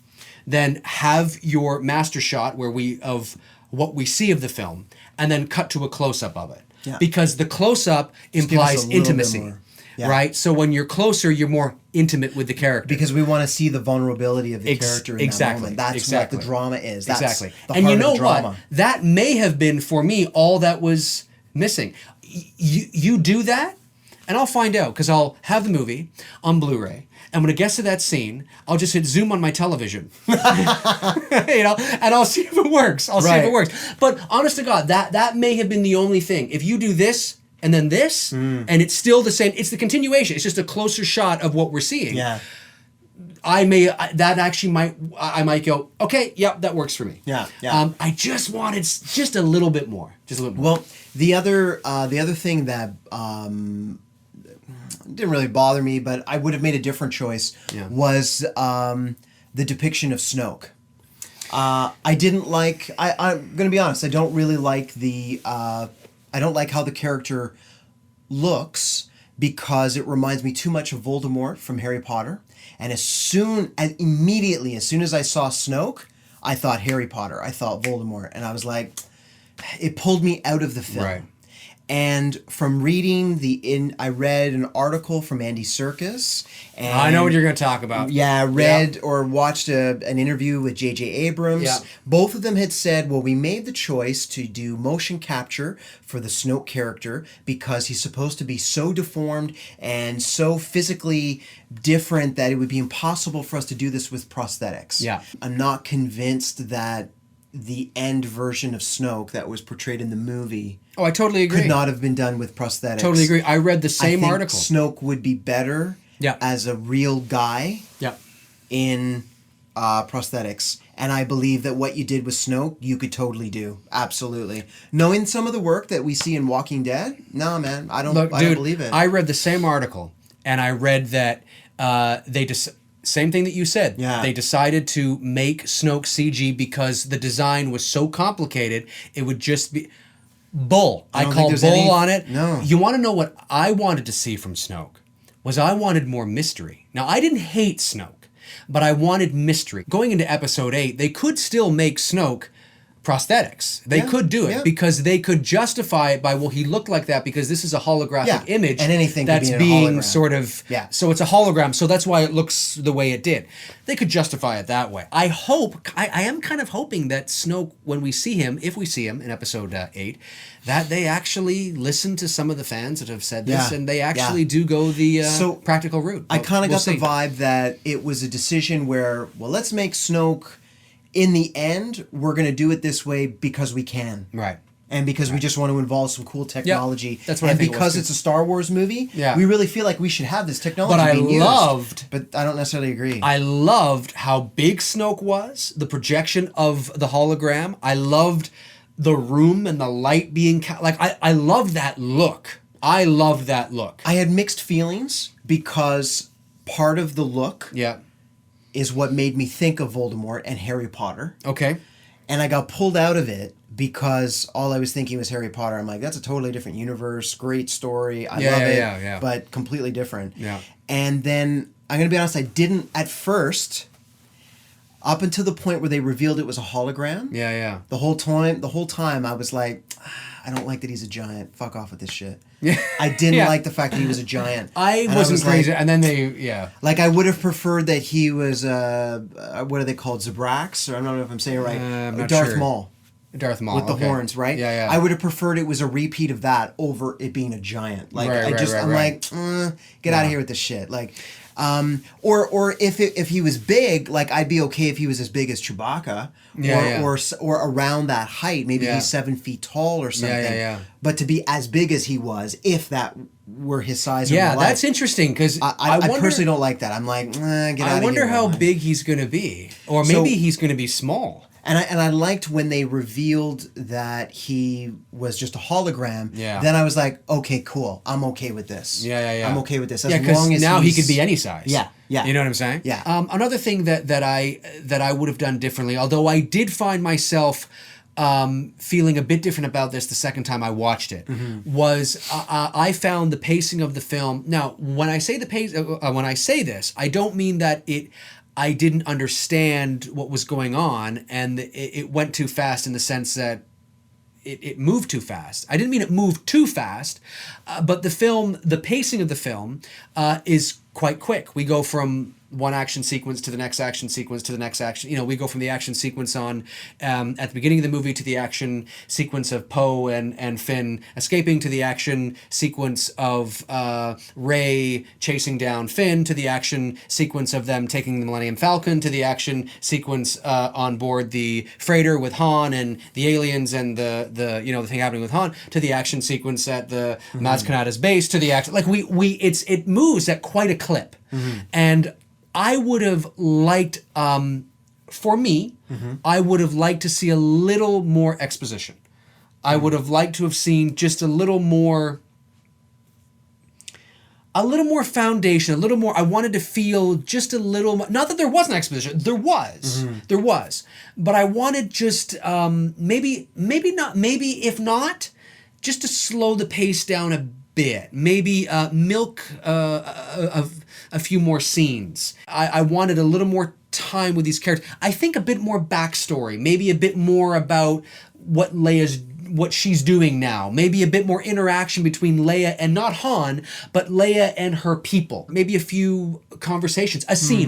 Then have your master shot of what we see of the film and then cut to a close-up of it. Yeah. Because the close-up implies intimacy. right? So when you're closer, you're more intimate with the character. Because we want to see the vulnerability of the character in that moment. That's what the drama is. That's exactly. The and heart you know of the drama. what? That may have been, for me, all that was missing. You do that, and I'll find out, because I'll have the movie on Blu-ray, and when it gets to that scene, I'll just hit zoom on my television. And I'll see if it works. See if it works. But honest to God, that may have been the only thing. If you do this, and then this, and it's still the same, it's the continuation. It's just a closer shot of what we're seeing. Yeah. I might go, okay, yep, that works for me. Yeah. I just wanted just a little bit more. Well, the other thing that didn't really bother me, but I would have made a different choice, was the depiction of Snoke. I didn't like. I'm going to be honest. I don't really like I don't like how the character looks, because it reminds me too much of Voldemort from Harry Potter. And immediately as soon as I saw Snoke, I thought Harry Potter. I thought Voldemort. And I was like, it pulled me out of the film. Right. And from reading I read an article from Andy Serkis. And I know what you're going to talk about. Yeah, or watched an interview with J.J. Abrams. Yeah. Both of them had said, well, we made the choice to do motion capture for the Snoke character because he's supposed to be so deformed and so physically different that it would be impossible for us to do this with prosthetics. Yeah. I'm not convinced that the end version of Snoke that was portrayed in the movie I totally agree. could not have been done with prosthetics. Totally agree. I read the same I think article. Snoke would be better as a real guy in prosthetics. And I believe that what you did with Snoke, you could totally do. Absolutely. Knowing some of the work that we see in Walking Dead, no, man, I don't believe it. I read the same article, and I read that same thing that you said. Yeah. They decided to make Snoke CG because the design was so complicated, it would just be... Bull. I call bull on it. No. You want to know what I wanted to see from Snoke? I wanted more mystery. Now, I didn't hate Snoke, but I wanted mystery. Going into episode 8, they could still make Snoke prosthetics. They could do it because they could justify it by, well, he looked like that because this is a holographic image and anything that's could be being hologram. sort of... Yeah. So it's a hologram, so that's why it looks the way it did. They could justify it that way. I am kind of hoping that Snoke, when we see him, if we see him in episode 8, that they actually listen to some of the fans that have said this, and they actually do go the practical route. I kind of got the vibe that it was a decision where, well, let's make Snoke... In the end, we're going to do it this way because we can. Right. And because we just want to involve some cool technology. Yep. That's what I think. And because it's a Star Wars movie, Yeah. we really feel like we should have this technology being used. But I don't necessarily agree. I loved how big Snoke was, the projection of the hologram. I loved the room and the light being... I loved that look. I loved that look. I had mixed feelings because part of the look... Yeah. is what made me think of Voldemort and Harry Potter. Okay. And I got pulled out of it because all I was thinking was Harry Potter. I'm like, that's a totally different universe, great story, I love it, but completely different. Yeah. And then, I'm going to be honest, I didn't, at first, up until the point where they revealed it was a hologram. Yeah. The whole time I was like, I don't like that he's a giant. Fuck off with this shit. Yeah. I didn't like the fact that he was a giant. I wasn't crazy. And then they. Like, I would have preferred that he was, what are they called? Zabrax? Or I don't know if I'm saying it right. I'm not Darth sure. Maul. Darth Maul. With the horns, right? Yeah. I would have preferred it was a repeat of that over it being a giant. Like, I'm like, get out of here with this shit. Like, or if he was big, like, I'd be okay if he was as big as Chewbacca, or around that height. Maybe he's 7 feet tall or something. Yeah. But to be as big as he was, if that were his size. Yeah, in real life, that's interesting because I personally don't like that. I'm like, get out of here. I wonder how big he's going to be, or maybe he's going to be small. And I liked when they revealed that he was just a hologram. Yeah. Then I was like, okay, cool. I'm okay with this. Yeah. I'm okay with this. As Because long as now he could be any size. Yeah. You know what I'm saying? Yeah. Another thing that I would have done differently, although I did find myself feeling a bit different about this the second time I watched it, was I found the pacing of the film. Now, when I say this, I don't mean that I didn't understand what was going on and it went too fast in the sense that it moved too fast. I didn't mean it moved too fast, but the pacing of the film is quite quick. We go from one action sequence to the next action sequence to the next action. You know, we go from the action sequence on at the beginning of the movie to the action sequence of Poe and Finn escaping, to the action sequence of Rey chasing down Finn, to the action sequence of them taking the Millennium Falcon, to the action sequence on board the freighter with Han and the aliens and the you know, the thing happening with Han, to the action sequence at the Maz Kanata's base, to the action, like it moves at quite a clip. And I would have liked, for me, I would have liked to see a little more exposition. I would have liked to have seen just a little more foundation, a little more. I wanted to feel just a little, not that there wasn't exposition, there was, but I wanted just, maybe if not, just to slow the pace down a bit, maybe milk a few more scenes. I wanted a little more time with these characters. I think a bit more backstory, maybe a bit more about what she's doing now. Maybe a bit more interaction between Leia and not Han, but Leia and her people. Maybe a few conversations.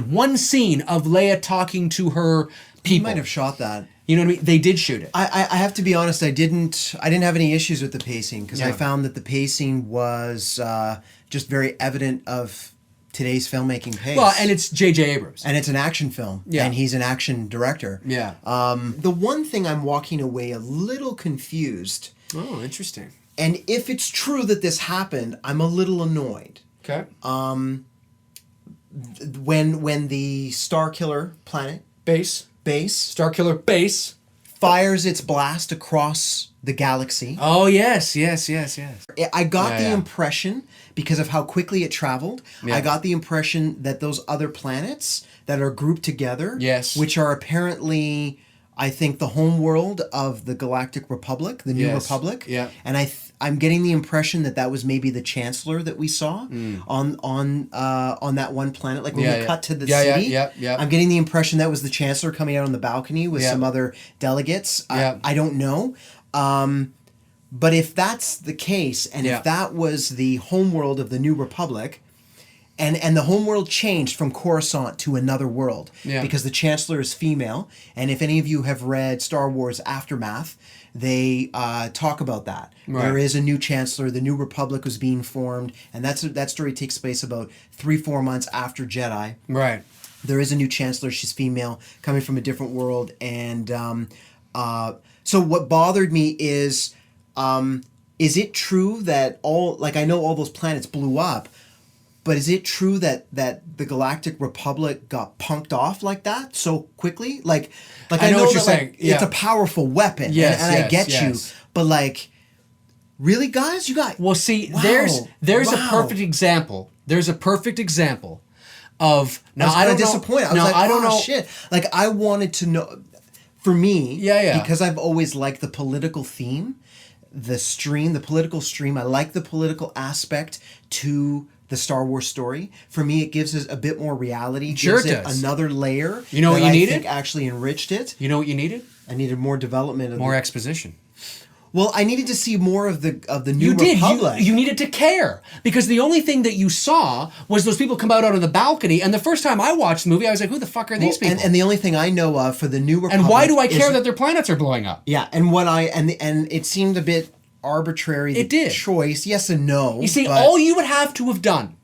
One scene of Leia talking to her people. You might have shot that. You know what I mean? They did shoot it. I have to be honest, I didn't have any issues with the pacing, because I found that the pacing was just very evident of today's filmmaking pace. Well, and it's J.J. Abrams. And it's an action film. Yeah. And he's an action director. Yeah. The one thing I'm walking away a little confused. Oh, interesting. And if it's true that this happened, I'm a little annoyed. Okay. When the Starkiller planet Base Starkiller base fires its blast across the galaxy. Oh, yes. I got the impression, because of how quickly it traveled, I got the impression that those other planets that are grouped together, which are apparently, I think, the home world of the Galactic Republic, the New Republic. Yeah. And I'm getting the impression that was maybe the Chancellor that we saw on that one planet. Like when we cut to the city, I'm getting the impression that was the Chancellor coming out on the balcony with some other delegates. I don't know. But if that's the case, and if that was the homeworld of the New Republic, and the homeworld changed from Coruscant to another world, because the Chancellor is female, and if any of you have read Star Wars Aftermath, they talk about that. Right. There is a new Chancellor, the New Republic was being formed, and that story takes place about 3-4 months after Jedi. Right. There is a new Chancellor, she's female, coming from a different world, and so what bothered me is it true that I know all those planets blew up, but is it true that the Galactic Republic got punked off like that so quickly? Like I know what you're saying. It's a powerful weapon, and I get you, but really, guys, you got. Well, see, there's a perfect example. There's a perfect example of now. I don't disappointed. I was I don't know. Shit. Like I wanted to know. For me, because I've always liked the political theme, the political stream. I like the political aspect to the Star Wars story. For me, it gives us a bit more reality. Sure, gives it does. Another layer. You know what you needed? I think actually enriched it. You know what you needed? I needed more development. More exposition. Well, I needed to see more of the New Republic. You needed to care, because the only thing that you saw was those people come out on the balcony. And the first time I watched the movie, I was like, "Who the fuck are these people?" And the only thing I know of for the New Republic. And why do I care that their planets are blowing up? Yeah, and it seemed a bit arbitrary. It did. Choice, yes and no. You see, all you would have to have done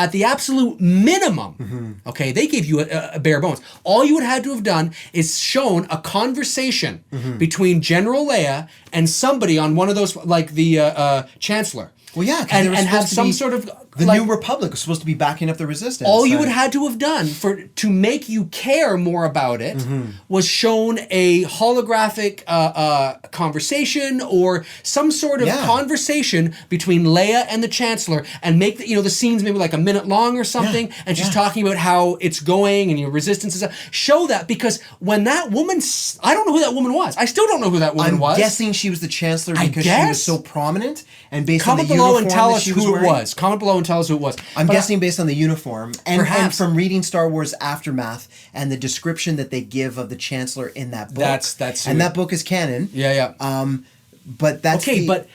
at the absolute minimum, okay, they gave you a bare bones. All you would have had to have done is shown a conversation between General Leia and somebody on one of those, like the Chancellor. Well, yeah, and have some sort of the New Republic was supposed to be backing up the Resistance. All you would have had to have done to make you care more about it was shown a holographic conversation or some sort of conversation between Leia and the Chancellor, and make the scenes maybe like a minute long or something, and she's talking about how it's going and your resistance is. Show that, because when that woman, I don't know who that woman was. I still don't know who that woman was. I'm guessing she was the Chancellor because she was so prominent, and based on the Comment below and tell us who it was. Comment below and tell us who it was. I'm But guessing based on the uniform and Perhaps. from reading Star Wars Aftermath and the description that they give of the Chancellor in that book. That's and that book is canon. Yeah. But that's but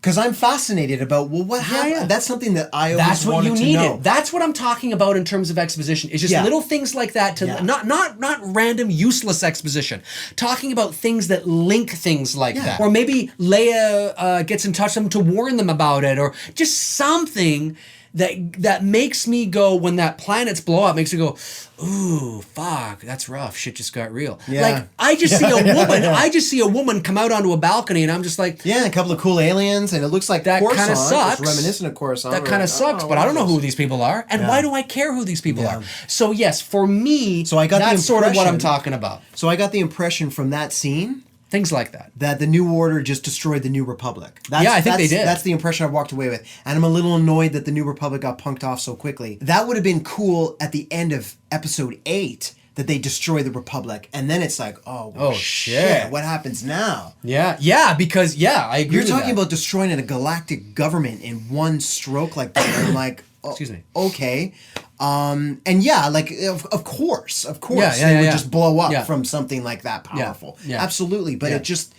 because I'm fascinated about what happened. yeah. That's something that I always that's what wanted you to needed. know. That's what I'm talking about in terms of exposition. It's just Yeah. little things like that to Yeah. not random useless exposition. Talking about things that link things like Yeah. that, or maybe Leia gets in touch with them to warn them about it, or just something that makes me go when that planets blow up. Makes me go, ooh, fuck, that's rough. Shit just got real. Yeah. Like I just see a woman. I just see a woman come out onto a balcony, and I'm just like, Yeah, a couple of cool aliens, and it looks like that kind Coruscant. of sucks. It's reminiscent of Coruscant. That kind of sucks, but I don't know who these people are, and why do I care who these people Yeah. are? So yes, for me, So I got the that's sort of what I'm impression- talking about. So I got the impression from that scene Things like that. that the New Order just destroyed the New Republic. Yeah, I think they did. That's the impression I walked away with. And I'm a little annoyed that the New Republic got punked off so quickly. That would have been cool at the end of Episode 8 that they destroy the Republic. And then it's like, oh shit. what happens now? Yeah, because I agree. You're with talking that. about destroying a galactic government in one stroke like that. And I'm like, Excuse me. Okay. And yeah, like of course, Yeah, they would yeah. just blow up Yeah. from something like that powerful. Yeah. Absolutely. But Yeah. it just,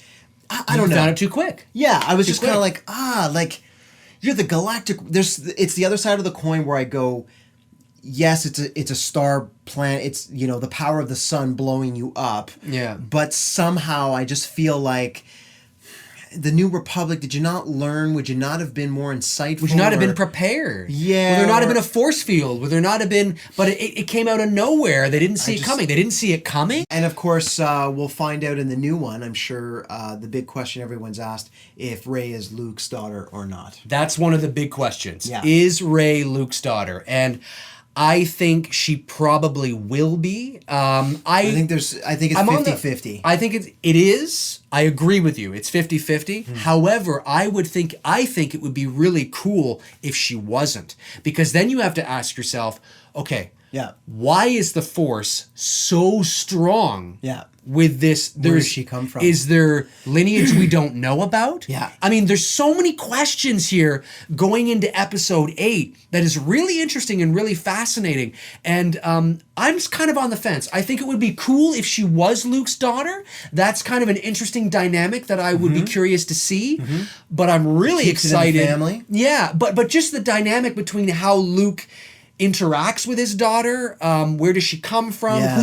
I don't know. Done it too quick. Yeah, I was just quick. kind of like, you're the galactic. It's the other side of the coin where I go, yes, it's a star planet. It's the power of the sun blowing you up. Yeah. But somehow I just feel like the New Republic. Did you not learn? Would you not have been more insightful? Would you not have or- been prepared? Yeah, Would there not have or- been a force field? Would there not have been? But it came out of nowhere. They didn't see it coming. They didn't see it coming. And of course, we'll find out in the new one. I'm sure the big question everyone's asked if Rey is Luke's daughter or not. That's one of the big questions. Yeah. Is Rey Luke's daughter? And I think she probably will be. I think it's I'm on the- 50-50. I think it is. I agree with you. It's 50-50. However, I think it would be really cool if she wasn't. Because then you have to ask yourself, okay, Yeah. why is the Force so strong? Yeah. With this, Where does she come from? Is there lineage we don't know about? Yeah. I mean, there's so many questions here going into episode 8 that is really interesting and really fascinating. And I'm just kind of on the fence. I think it would be cool if she was Luke's daughter. That's kind of an interesting dynamic that I would be curious to see. But I'm really Keeps it in the excited. family. Yeah, but just the dynamic between how Luke interacts with his daughter. Where does she come from? Yeah.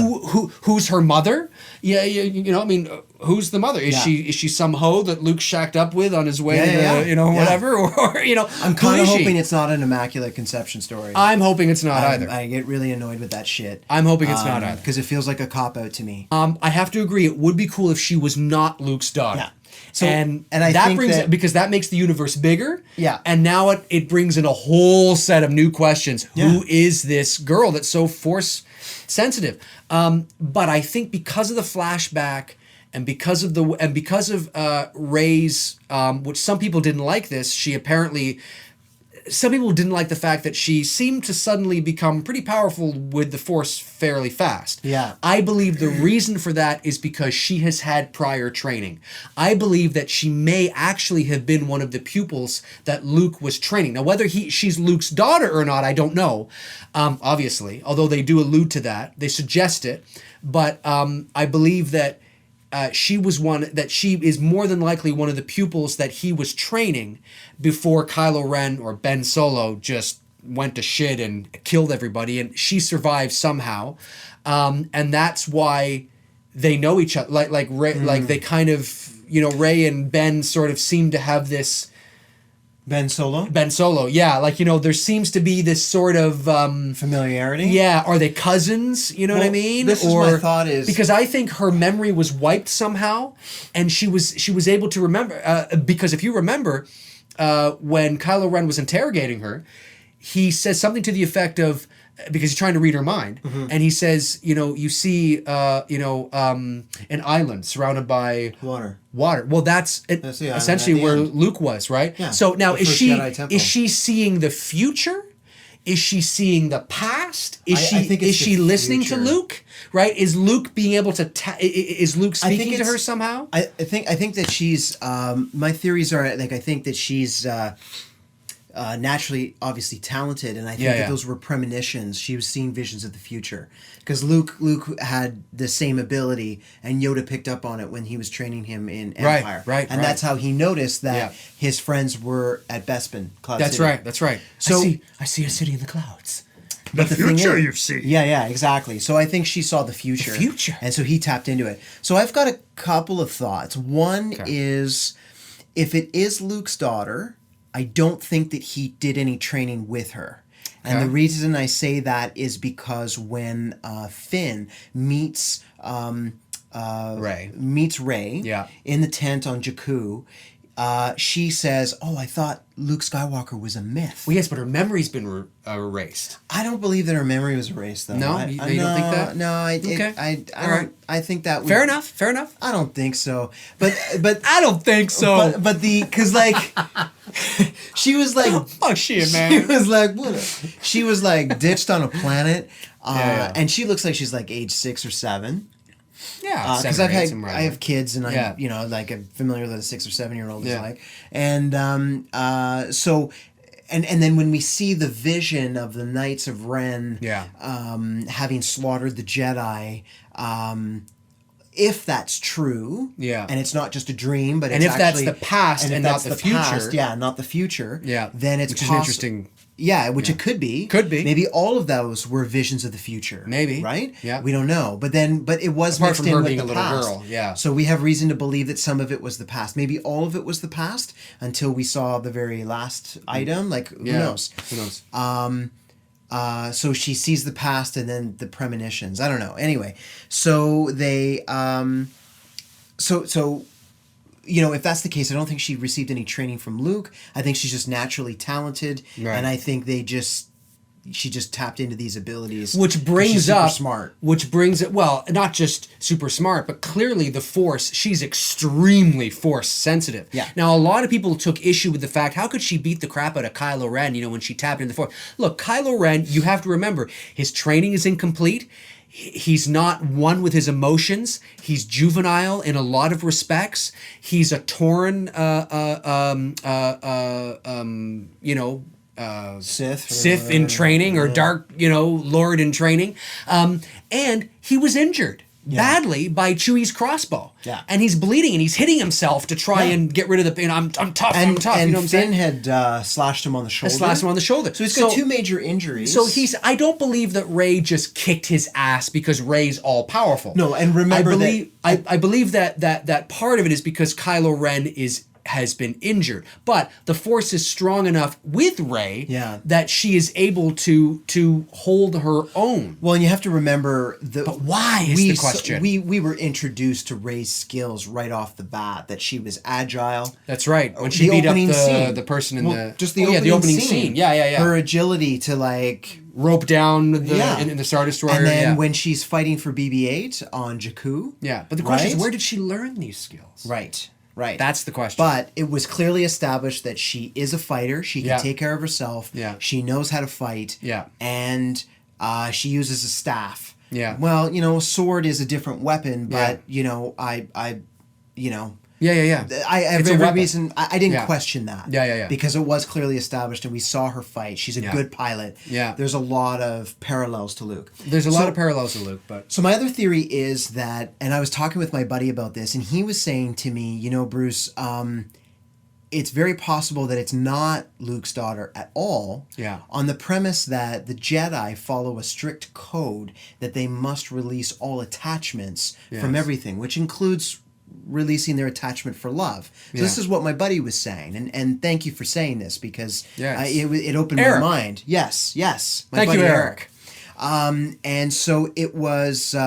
Who's her mother? Yeah, I mean, who's the mother? Is Yeah. she some hoe that Luke shacked up with on his way Yeah, to yeah, yeah. Yeah. whatever? Or I'm who kind of is she? hoping it's not an immaculate conception story. I'm hoping it's not either. I get really annoyed with that shit. I'm hoping it's not either. Because it feels like a cop-out to me. I have to agree. It would be cool if she was not Luke's daughter. Yeah. So- and I that think brings that- because that makes the universe bigger. Yeah. And now it brings in a whole set of new questions. Yeah. Who is this girl that's so force sensitive? But I think because of the flashback and because of Rey's, which some people didn't like this, some people didn't like the fact that she seemed to suddenly become pretty powerful with the Force fairly fast. Yeah. I believe the reason for that is because she has had prior training. I believe that she may actually have been one of the pupils that Luke was training. Now, whether she's Luke's daughter or not, I don't know, obviously, although they do allude to that. They suggest it. But I believe that she is more than likely one of the pupils that he was training before Kylo Ren or Ben Solo just went to shit and killed everybody, and she survived somehow, and that's why they know each other. Like Rey, like they kind of Rey and Ben sort of seem to have this. Ben Solo? Ben Solo, yeah, like there seems to be this sort of Familiarity? yeah, are they cousins? You know what I Well, mean? this is my thought is- because I think her memory was wiped somehow, and she was able to remember. Because if you remember, when Kylo Ren was interrogating her, he says something to the effect of, because he's trying to read her mind, and he says, you see, an island surrounded by Water. Well, that's the island essentially at the where end. Luke was, right? Yeah, So now the is first she Jedi temple. is she seeing the future? Is she seeing the past? Is I think it's she the listening future. to Luke? Right? Is Luke being able to? Is Luke I think speaking to it's- her somehow? I think that she's. My theories are like I think that she's naturally, obviously talented, and I think Yeah, that yeah. those were premonitions. She was seeing visions of the future because Luke had the same ability, and Yoda picked up on it when he was training him in Empire. And that's how he noticed that Yeah. his friends were at Bespin, Cloud That's City. right. That's right. So- I see a city in the clouds. But the thing future is- you see. Yeah, exactly. So I think she saw the future. The future. And so he tapped into it. So I've got a couple of thoughts. One is, if it is Luke's daughter, I don't think that he did any training with her. And Okay. the reason I say that is because when Finn meets Rey Yeah. in the tent on Jakku, she says, "Oh, I thought Luke Skywalker was a myth." Well, yes, but her memory's been erased. I don't believe that her memory was erased, though. No? You don't think that? No, Okay. I All don't. right. I think that would, Fair enough. Fair enough. I don't think so. But I don't think so. but because like she was like Oh shit, she man. was like what? She was like ditched on a planet, Yeah. and she looks like she's like age 6 or 7. Yeah, Because 7 or 8, I somewhere have around kids, and Yeah. like I'm familiar with what a 6 or 7-year-old is Yeah. like, and so. And then when we see the vision of the Knights of Ren, Yeah. having slaughtered the Jedi, if that's true, Yeah. and it's not just a dream, but And it's if that's actually, the past if and not that's the future. past, yeah, not the future, Yeah. then it's Which is an interesting. Yeah, which it could be. Could be. Maybe all of those were visions of the future. Maybe. Right? Yeah. We don't know. But it was Apart mixed from in her with being the a little past. girl, yeah. So we have reason to believe that some of it was the past. Maybe all of it was the past until we saw the very last item. Like, who knows? Who knows? So she sees the past and then the premonitions. I don't know. Anyway, so they so if that's the case, I don't think she received any training from Luke. I think she's just naturally talented, Right. and I think she just tapped into these abilities. Which 'cause brings she's super up smart. Which brings it well, not just super smart, but clearly the Force. She's extremely Force sensitive. Yeah. Now a lot of people took issue with the fact how could she beat the crap out of Kylo Ren? When she tapped into the Force. Look, Kylo Ren. You have to remember his training is incomplete. He's not one with his emotions. He's juvenile in a lot of respects. He's a torn, Sith in training or dark, Lord in training. And he was injured badly by Chewie's crossbow. Yeah. And he's bleeding and he's hitting himself to try and get rid of the pain. I'm tough, I'm tough. And You know what I'm saying? Finn had slashed him on the shoulder. Slashed him on the shoulder. So he's got 2 major injuries. So I don't believe that Rey just kicked his ass because Rey's all powerful. No, and remember I believe that part of it is because Kylo Ren has been injured, but the Force is strong enough with Rey that she is able to hold her own. Well, and you have to remember But why is the question? We were introduced to Rey's skills right off the bat. That she was agile. That's right. When she beat up the person in the opening scene. Yeah. Her agility to like rope down in the Star Destroyer. And then when she's fighting for BB-8 on Jakku. Yeah, but the question is, where did she learn these skills? Right. That's the question. But it was clearly established that she is a fighter. She can take care of herself. Yeah. She knows how to fight. Yeah. And she uses a staff. Yeah. Well, a sword is a different weapon, but Yeah. I have It's a every weapon. reason. I didn't Yeah. question that. Yeah. Because it was clearly established, and we saw her fight. She's a good pilot. Yeah. There's a lot of parallels to Luke. There's a lot of parallels to Luke, but So my other theory is that, and I was talking with my buddy about this, and he was saying to me, Bruce, it's very possible that it's not Luke's daughter at all. Yeah. On the premise that the Jedi follow a strict code that they must release all attachments from Yes. everything, which includes releasing their attachment for love. So this is what my buddy was saying, and thank you for saying this because it opened Eric. my mind. Yes, my Thank buddy you, Eric. And so it was, he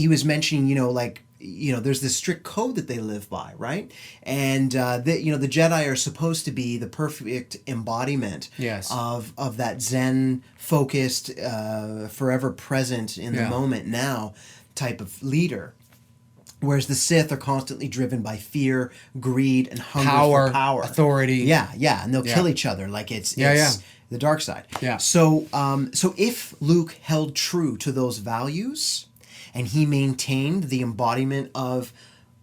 was mentioning, there's this strict code that they live by, right? And the Jedi are supposed to be the perfect embodiment of that Zen focused, forever present in the moment now type of leader. Whereas the Sith are constantly driven by fear, greed, and hunger for power, authority. Yeah, and they'll kill each other like it's the dark side. Yeah. So if Luke held true to those values, and he maintained the embodiment of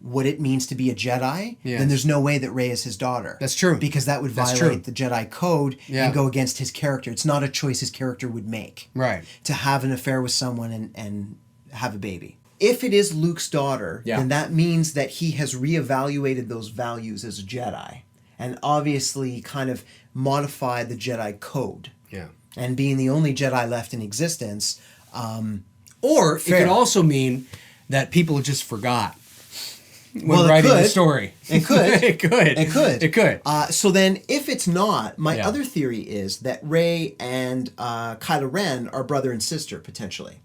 what it means to be a Jedi, then there's no way that Rey is his daughter. That's true. Because that would violate the Jedi code and go against his character. It's not a choice his character would make. Right. To have an affair with someone and have a baby. If it is Luke's daughter, then that means that he has reevaluated those values as a Jedi and obviously kind of modified the Jedi code. Yeah. And being the only Jedi left in existence. Or it could also mean that people just forgot when writing the story. It could. It could. It could. It could. So then, if it's not, my other theory is that Rey and Kylo Ren are brother and sister, potentially.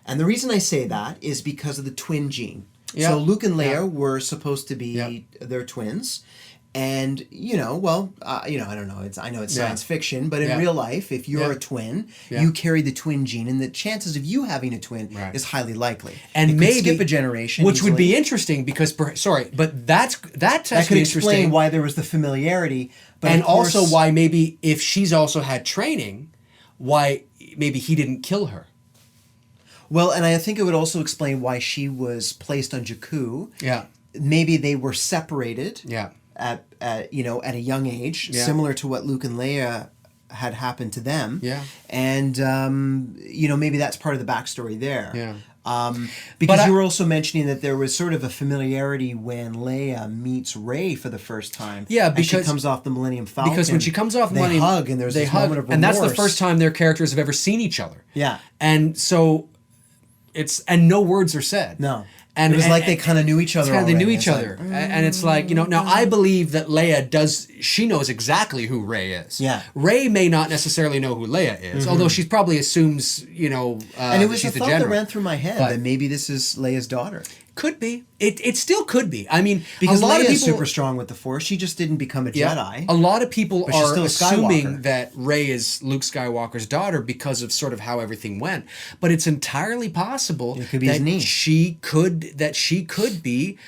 And the reason I say that is because of the twin gene. Yeah. So Luke and Leia were supposed to be their twins. And, I don't know, I know it's science fiction, but in real life, if you're a twin, you carry the twin gene, and the chances of you having a twin is highly likely. And maybe skip a generation. Which would be interesting because, that could explain why there was the familiarity. But and also why maybe if she's also had training, why maybe he didn't kill her. Well, and I think it would also explain why she was placed on Jakku. Yeah. Maybe they were separated. Yeah. At a young age, similar to what Luke and Leia had happened to them. Yeah. And maybe that's part of the backstory there. Yeah. Because you were also mentioning that there was sort of a familiarity when Leia meets Rey for the first time. Yeah, because she comes off the Millennium Falcon. Because when she comes off the Millennium, they hug, and there's this moment of remorse. And that's the first time their characters have ever seen each other. Yeah. And so and no words are said. No. And it was like they kind of knew each other. They knew each other, and it's like now I believe that Leia does. She knows exactly who Rey is. Yeah. Rey may not necessarily know who Leia is, although she probably assumes and it was a thought that ran through my head that maybe this is Leia's daughter. Could be. It still could be. I mean, because a lot Leia of people is super strong with the Force. She just didn't become a Jedi. A lot of people are still assuming that Rey is Luke Skywalker's daughter because of sort of how everything went. But it's entirely possible it could be his niece. She could be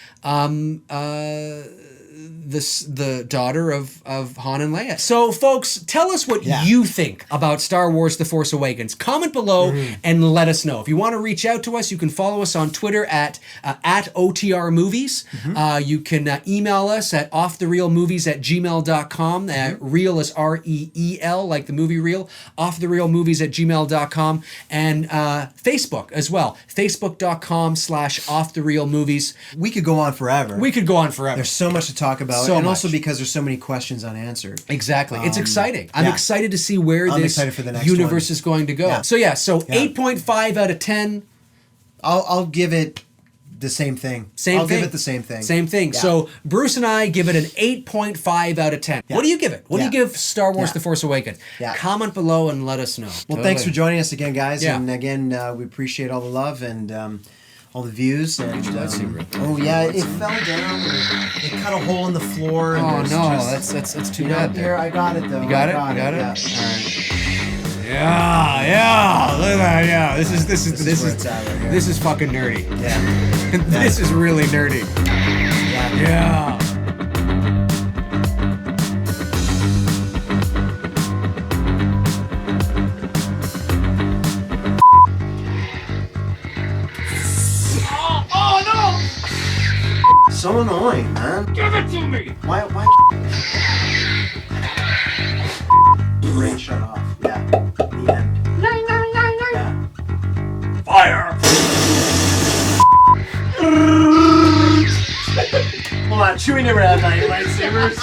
the daughter of Han and Leia. So, folks, tell us what you think about Star Wars The Force Awakens. Comment below and let us know. If you want to reach out to us, you can follow us on Twitter at OTR Movies. You can email us at offthereelmovies@gmail.com. Reel is REEL, like the movie reel. Offthereelmovies@gmail.com. And Facebook as well. Facebook.com/offthereelmovies. We could go on forever. There's so much to talk about. Also because there's so many questions unanswered. Exactly. It's exciting. I'm excited to see where this universe is going to go. Yeah. So 8.5 out of 10. I'll give it the same thing. I'll give it the same thing. Same thing. Yeah. So Bruce and I give it an 8.5 out of 10. Yeah. What do you give it? What do you give Star Wars The Force Awakens? Yeah. Comment below and let us know. Well, thanks for joining us again, guys. Yeah. And again, we appreciate all the love and all the views. And, it fell down. It cut a hole in the floor. And that's too bad. Here, I got it though. You got it? You got it? Yeah. All right. Yeah, look at that. Yeah, this is fucking nerdy. Yeah. This is really nerdy. Yeah. So annoying, man. Give it to me! Why? Brain shut off. Yeah. The end. Yeah. Fire! Hold on, Chewie never had 9 lightsabers.